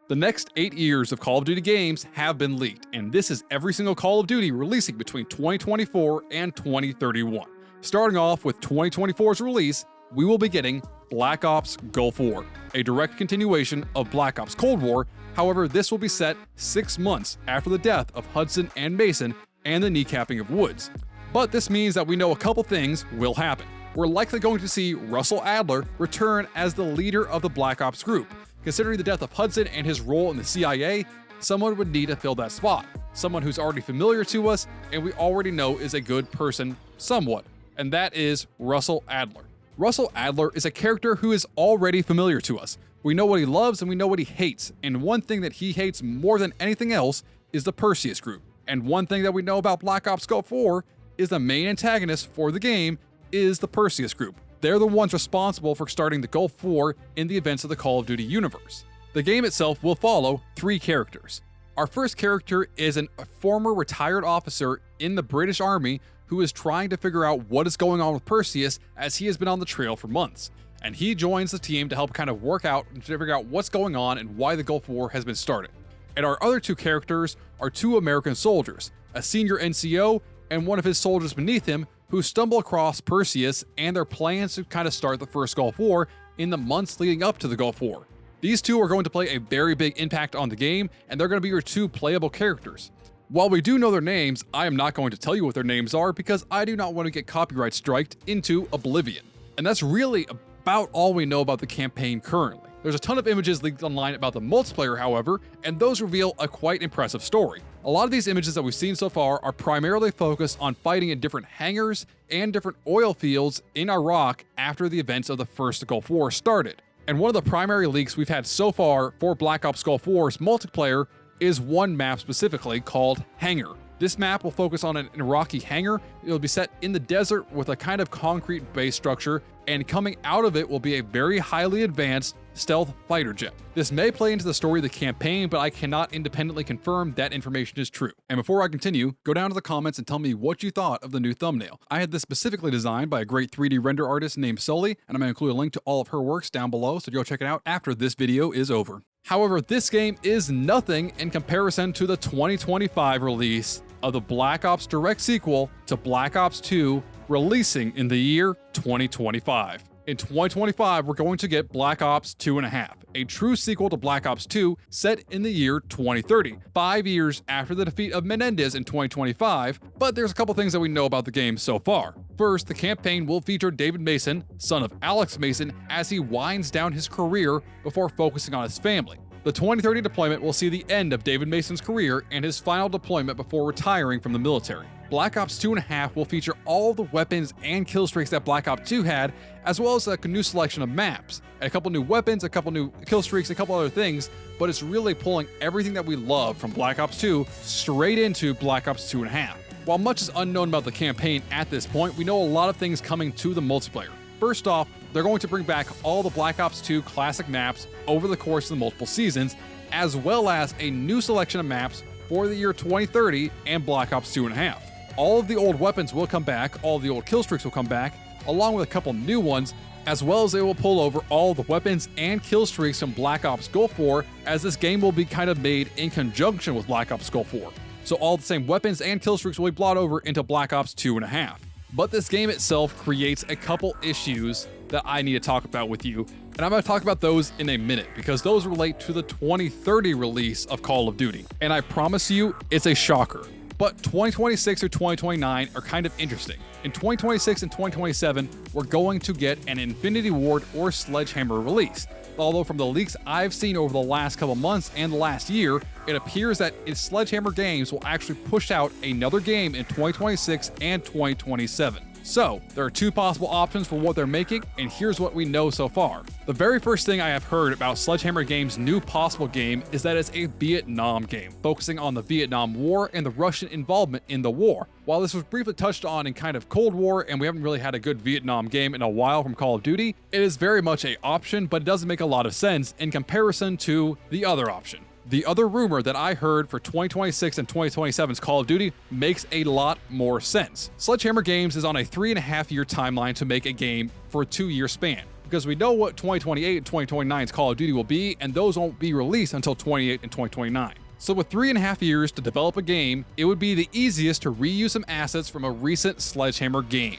The next 8 years of Call of Duty games have been leaked, and this is every single Call of Duty releasing between 2024 and 2031. Starting off with 2024's release, we will be getting Black Ops Gulf War, a direct continuation of Black Ops Cold War. However, this will be set 6 months after the death of Hudson and Mason and the kneecapping of Woods. But this means that we know a couple things will happen. We're likely going to see Russell Adler return as the leader of the Black Ops group. Considering the death of Hudson and his role in the CIA, someone would need to fill that spot. Someone who's already familiar to us and we already know is a good person somewhat, and that is Russell Adler. Russell Adler is a character who is already familiar to us. We know what he loves and we know what he hates, and one thing that he hates more than anything else is the Perseus group. And one thing that we know about Black Ops Gulf War is the main antagonist for the game is the Perseus group. They're the ones responsible for starting the Gulf War in the events of the Call of Duty universe. The game itself will follow 3 characters. Our first character is a former retired officer in the British Army who is trying to figure out what is going on with Perseus as he has been on the trail for months. And he joins the team to help kind of work out and to figure out what's going on and why the Gulf War has been started. And our other 2 characters are 2 American soldiers, a senior NCO and one of his soldiers beneath him who stumble across Perseus and their plans to kind of start the first Gulf War in the months leading up to the Gulf War. These 2 are going to play a very big impact on the game, and they're going to be your 2 playable characters. While we do know their names, I am not going to tell you what their names are because I do not want to get copyright striked into oblivion. And that's really about all we know about the campaign currently. There's a ton of images leaked online about the multiplayer, however, and those reveal a quite impressive story. A lot of these images that we've seen so far are primarily focused on fighting in different hangars and different oil fields in Iraq after the events of the first Gulf War started. And one of the primary leaks we've had so far for Black Ops Gulf War's multiplayer is one map specifically called Hangar. This map will focus on an Iraqi hangar. It'll be set in the desert with a kind of concrete base structure, and coming out of it will be a very highly advanced stealth fighter jet. This may play into the story of the campaign, but I cannot independently confirm that information is true. And before I continue, go down to the comments and tell me what you thought of the new thumbnail. I had this specifically designed by a great 3D render artist named Sully, and I'm going to include a link to all of her works down below, so go check it out after this video is over. However, this game is nothing in comparison to the 2025 release of the Black Ops direct sequel to Black Ops 2, releasing in the year 2025. In 2025, we're going to get Black Ops 2.5, a true sequel to Black Ops 2 set in the year 2030, 5 years after the defeat of Menendez in 2025, but there's a couple things that we know about the game so far. First, the campaign will feature David Mason, son of Alex Mason, as he winds down his career before focusing on his family. The 2030 deployment will see the end of David Mason's career and his final deployment before retiring from the military. Black Ops 2.5 will feature all the weapons and kill streaks that Black Ops 2 had, as well as a new selection of maps, a couple new weapons, a couple new kill streaks, a couple other things, but it's really pulling everything that we love from Black Ops 2 straight into Black Ops 2.5. While much is unknown about the campaign at this point, we know a lot of things coming to the multiplayer. First off, they're going to bring back all the Black Ops 2 classic maps over the course of the multiple seasons, as well as a new selection of maps for the year 2030 and Black Ops 2.5. All of the old weapons will come back, all of the old kill streaks will come back, along with a couple new ones, as well as they will pull over all the weapons and kill streaks from Black Ops Gulf War, as this game will be kind of made in conjunction with Black Ops Gulf War. So all the same weapons and kill streaks will be brought over into Black Ops 2.5. But this game itself creates a couple issues that I need to talk about with you, and I'm going to talk about those in a minute because those relate to the 2030 release of Call of Duty. And I promise you, it's a shocker. But 2026 or 2029 are kind of interesting. In 2026 and 2027, we're going to get an Infinity Ward or Sledgehammer release. Although from the leaks I've seen over the last couple months and the last year, it appears that Sledgehammer Games will actually push out another game in 2026 and 2027. So, there are 2 possible options for what they're making, and here's what we know so far. The very first thing I have heard about Sledgehammer Games' new possible game is that it's a Vietnam game, focusing on the Vietnam War and the Russian involvement in the war. While this was briefly touched on in kind of Cold War, and we haven't really had a good Vietnam game in a while from Call of Duty, it is very much an option, but it doesn't make a lot of sense in comparison to the other option. The other rumor that I heard for 2026 and 2027's Call of Duty makes a lot more sense. Sledgehammer Games is on a 3.5-year timeline to make a game for a 2-year span. because we know what 2028 and 2029's Call of Duty will be, and those won't be released until 28 and 2029. So with 3.5 years to develop a game, it would be the easiest to reuse some assets from a recent Sledgehammer game,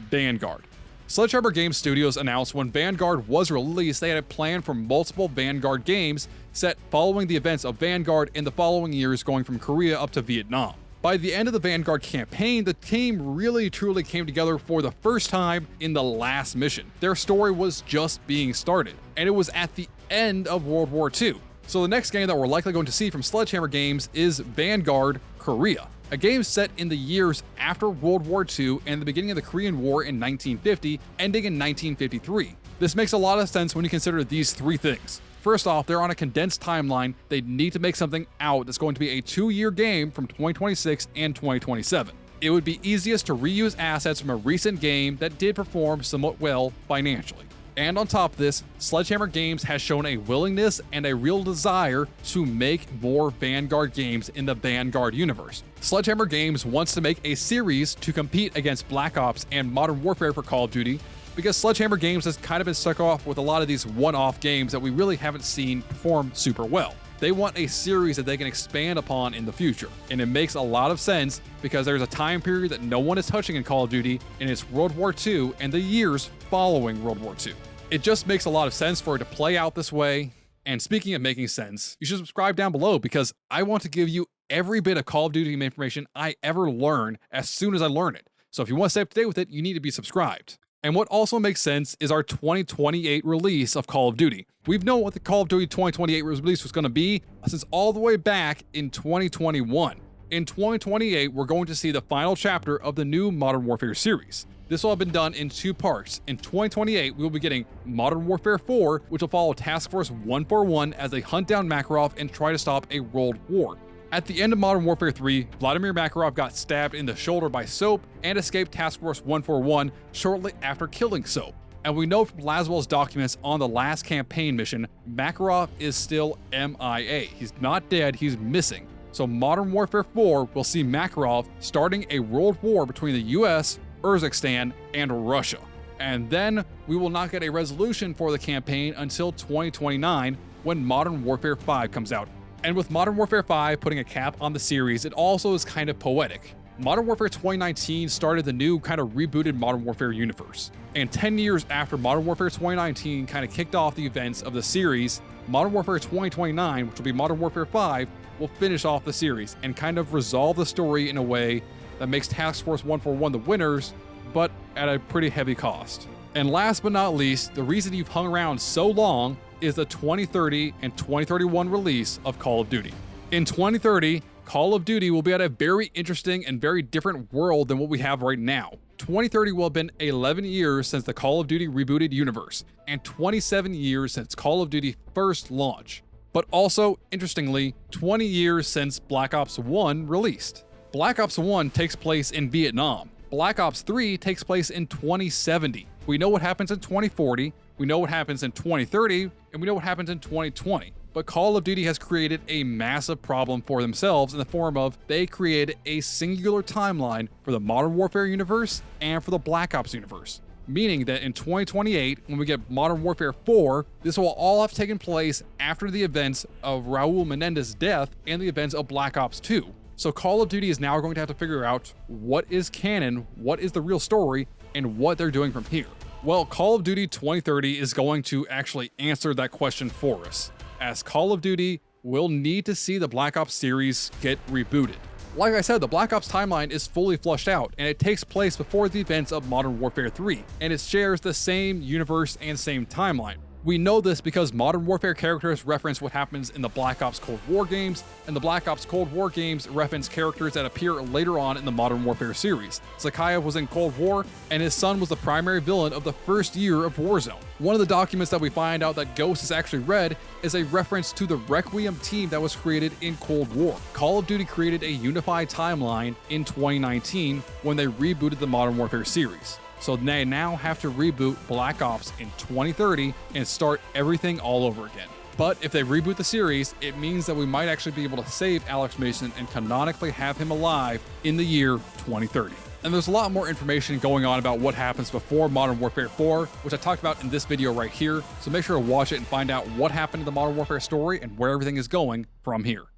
Vanguard. Sledgehammer Game Studios announced when Vanguard was released, they had a plan for multiple Vanguard games set following the events of Vanguard in the following years, going from Korea up to Vietnam. By the end of the Vanguard campaign, the team really truly came together for the first time in the last mission. Their story was just being started, and it was at the end of World War II. So the next game that we're likely going to see from Sledgehammer Games is Vanguard Korea, a game set in the years after World War II and the beginning of the Korean War in 1950, ending in 1953. This makes a lot of sense when you consider these three things. First off, they're on a condensed timeline. They need to make something out that's going to be a 2-year game from 2026 and 2027. It would be easiest to reuse assets from a recent game that did perform somewhat well financially. And on top of this, Sledgehammer Games has shown a willingness and a real desire to make more Vanguard games in the Vanguard universe. Sledgehammer Games wants to make a series to compete against Black Ops and Modern Warfare for Call of Duty, because Sledgehammer Games has kind of been stuck off with a lot of these one-off games that we really haven't seen perform super well. They want a series that they can expand upon in the future, and it makes a lot of sense because there's a time period that no one is touching in Call of Duty, and it's World War II and the years following World War II. It just makes a lot of sense for it to play out this way. And speaking of making sense, you should subscribe down below because I want to give you every bit of Call of Duty information I ever learn as soon as I learn it. So if you want to stay up to date with it, you need to be subscribed. And what also makes sense is our 2028 release of Call of Duty. We've known what the Call of Duty 2028 release was going to be since all the way back in 2021. In 2028, we're going to see the final chapter of the new Modern Warfare series. This will have been done in 2 parts. In 2028, we will be getting Modern Warfare 4, which will follow Task Force 141 as they hunt down Makarov and try to stop a world war. At the end of Modern Warfare 3, Vladimir Makarov got stabbed in the shoulder by Soap and escaped Task Force 141 shortly after killing Soap. And we know from Laswell's documents on the last campaign mission, Makarov is still MIA. He's not dead, he's missing. So Modern Warfare 4 will see Makarov starting a world war between the US, Urzikstan, and Russia. And then we will not get a resolution for the campaign until 2029 when Modern Warfare 5 comes out. And with Modern Warfare 5 putting a cap on the series, it also is kind of poetic. Modern Warfare 2019 started the new kind of rebooted Modern Warfare universe. And 10 years after Modern Warfare 2019 kind of kicked off the events of the series, Modern Warfare 2029, which will be Modern Warfare 5, will finish off the series and kind of resolve the story in a way that makes Task Force 141 the winners, but at a pretty heavy cost. And last but not least, the reason you've hung around so long is the 2030 and 2031 release of Call of Duty. In 2030, Call of Duty will be at a very interesting and very different world than what we have right now. 2030 will have been 11 years since the Call of Duty rebooted universe, and 27 years since Call of Duty first launched. But also, interestingly, 20 years since Black Ops 1 released. Black Ops 1 takes place in Vietnam. Black Ops 3 takes place in 2070. We know what happens in 2040, we know what happens in 2030, and we know what happens in 2020. But Call of Duty has created a massive problem for themselves in the form of they created a singular timeline for the Modern Warfare universe and for the Black Ops universe. Meaning that in 2028, when we get Modern Warfare 4, this will all have taken place after the events of Raul Menendez's death and the events of Black Ops 2. So Call of Duty is now going to have to figure out what is canon, what is the real story, and what they're doing from here. Well, Call of Duty 2030 is going to actually answer that question for us, as Call of Duty will need to see the Black Ops series get rebooted. Like I said, the Black Ops timeline is fully flushed out, and it takes place before the events of Modern Warfare 3, and it shares the same universe and same timeline. We know this because Modern Warfare characters reference what happens in the Black Ops Cold War games, and the Black Ops Cold War games reference characters that appear later on in the Modern Warfare series. Zakhaev was in Cold War, and his son was the primary villain of the first year of Warzone. One of the documents that we find out that Ghost has actually read is a reference to the Requiem team that was created in Cold War. Call of Duty created a unified timeline in 2019 when they rebooted the Modern Warfare series. So they now have to reboot Black Ops in 2030 and start everything all over again. But if they reboot the series, it means that we might actually be able to save Alex Mason and canonically have him alive in the year 2030. And there's a lot more information going on about what happens before Modern Warfare 4, which I talked about in this video right here, so make sure to watch it and find out what happened in the Modern Warfare story and where everything is going from here.